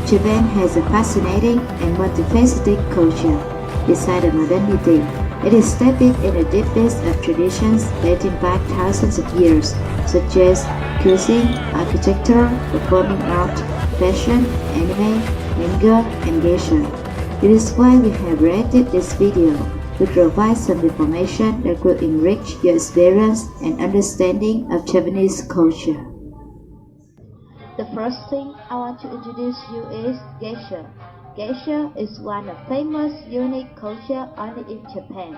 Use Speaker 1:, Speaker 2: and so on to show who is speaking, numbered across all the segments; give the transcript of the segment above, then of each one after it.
Speaker 1: Japan has a fascinating and multifaceted culture. Besides the modernity, it is steeped in the deepest of traditions dating back thousands of years, such as cuisine, architecture, performing art, fashion, anime, manga, and geisha. It is why we have created this video to provide some information that will enrich your experience and understanding of Japanese culture. The first thing I want to introduce you is geisha. Geisha is one of famous unique culture only in Japan.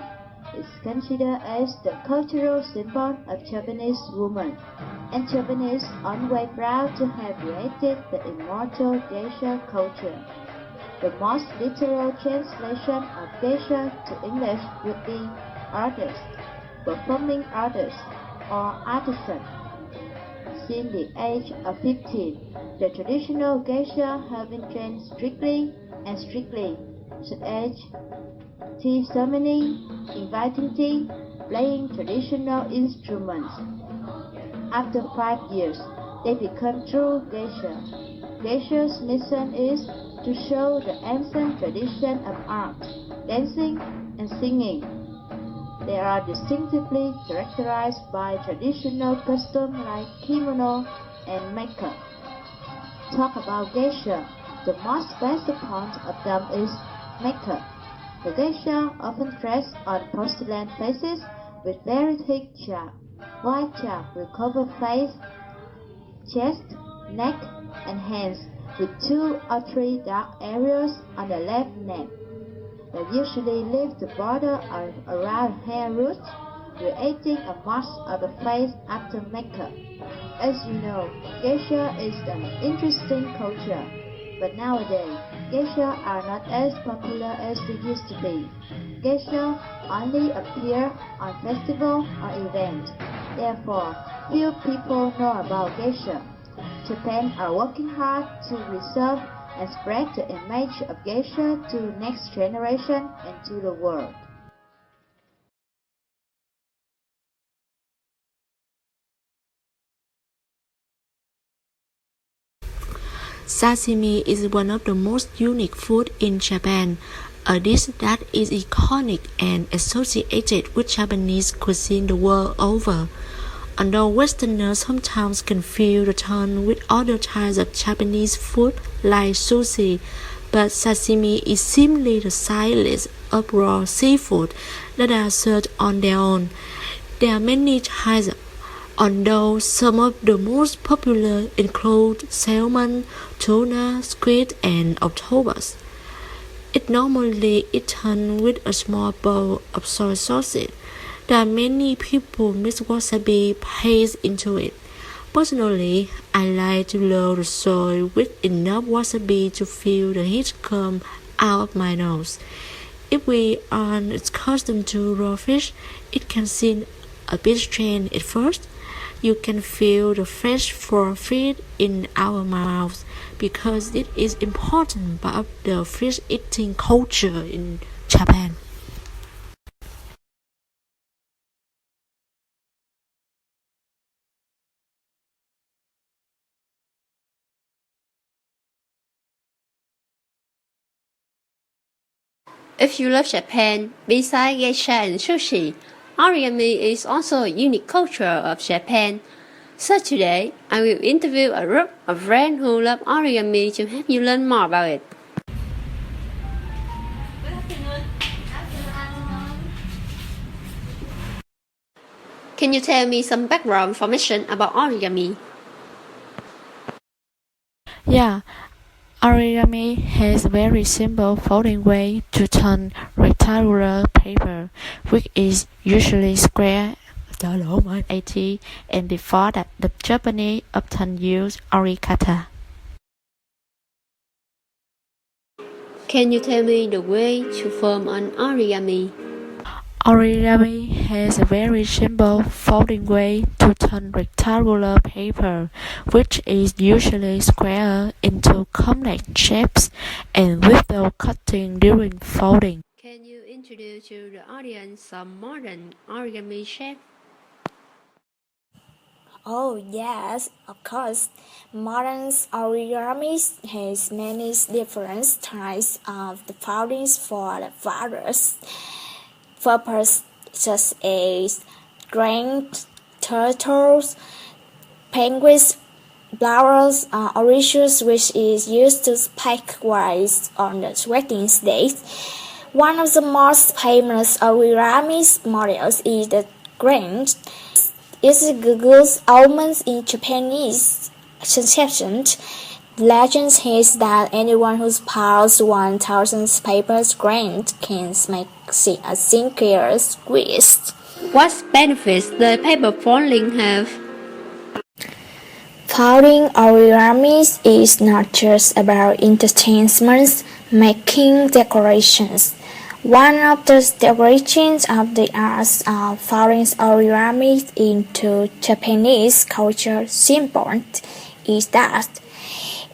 Speaker 1: It's considered as the cultural symbol of Japanese women, and Japanese are always proud to have created the immortal geisha culture. The most literal translation of geisha to English would be artist, performing artist, or artisan. Since the age of 15, the traditional geisha have been trained strictly, such as tea ceremony, inviting tea, playing traditional instruments. After 5 years, they become true geisha. Geisha's mission is to show the ancient tradition of art, dancing, and singing. They are distinctively characterized by traditional customs like kimono and makeup. Talk about geisha. The most basic point of them is makeup. The geisha often dress on porcelain faces with very thick chalk. White chalk will cover face, chest, neck, and hands with 2 or 3 dark areas on the left neck. They usually leave the border around hair roots, creating a mask of the face after makeup. As you know, geisha is an interesting culture, but nowadays, geisha are not as popular as they used to be. Geisha only appear on festivals or events. Therefore, few people know about geisha. Japan are working hard to preserve and spread the image of geisha to the next generation and to the world.
Speaker 2: Sashimi is one of the most unique foods in Japan, a dish that is iconic and associated with Japanese cuisine the world over. Although Westerners sometimes confuse the term with other types of Japanese food like sushi, but sashimi is simply the silage of raw seafood that are served on their own. There are many types, although some of the most popular include salmon, tuna, squid, and octopus. It normally eaten with a small bowl of soy sauce. There are many people mix wasabi paste into it. Personally, I like to load the soy with enough wasabi to feel the heat come out of my nose. If we aren't accustomed to raw fish, it can seem a bit strange at first. You can feel the fresh raw fish in our mouths because it is important part of the fish eating culture in Japan.
Speaker 3: If you love Japan, besides geisha and sushi, origami is also a unique culture of Japan. So today, I will interview a group of friends who love origami to help you learn more about it. Can you tell me some background information about origami?
Speaker 2: Yeah, origami has a very simple folding way to turn rectangular paper, which is usually square 80, and before that the Japanese often use orikata.
Speaker 3: Can you tell me the way to form an origami?
Speaker 2: Origami has a very simple folding way to turn rectangular paper, which is usually square, into complex shapes and without cutting during folding.
Speaker 3: Can you introduce to the audience some modern origami shape?
Speaker 4: Oh, yes, of course. Modern origami has many different types of the foldings for the various purposes, such as grains, turtles, penguins, flowers, orishas, which is used to pack rice on the wedding day. One of the most famous origami models is the grain. It Google's almonds in Japanese conception. Legend says that anyone who piles 1,000 paper grains can make a single squeeze.
Speaker 3: What benefits the paper folding have?
Speaker 4: Folding origami is not just about entertainment, making decorations. One of the decorations of the arts of folding origami into Japanese culture symbol is that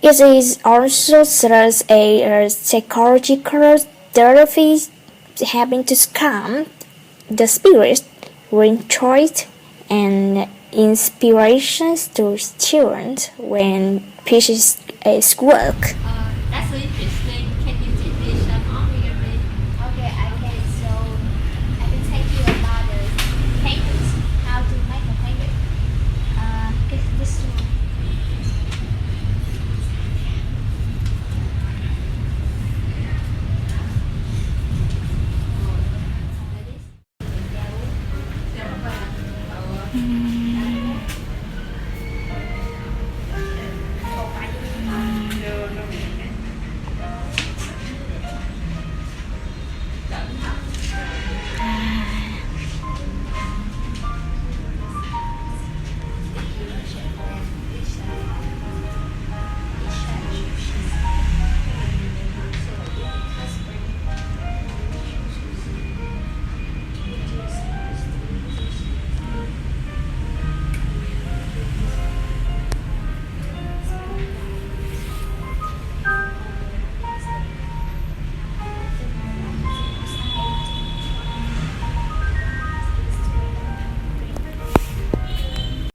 Speaker 4: it is also serves a psychological therapy, helping to calm the spirit, bring joy and inspirations to students when pieces is work.
Speaker 3: That's interesting. Can you teach me some origami?
Speaker 5: Okay, I can. So I can tell you about the penguins, how to make a penguin. This one.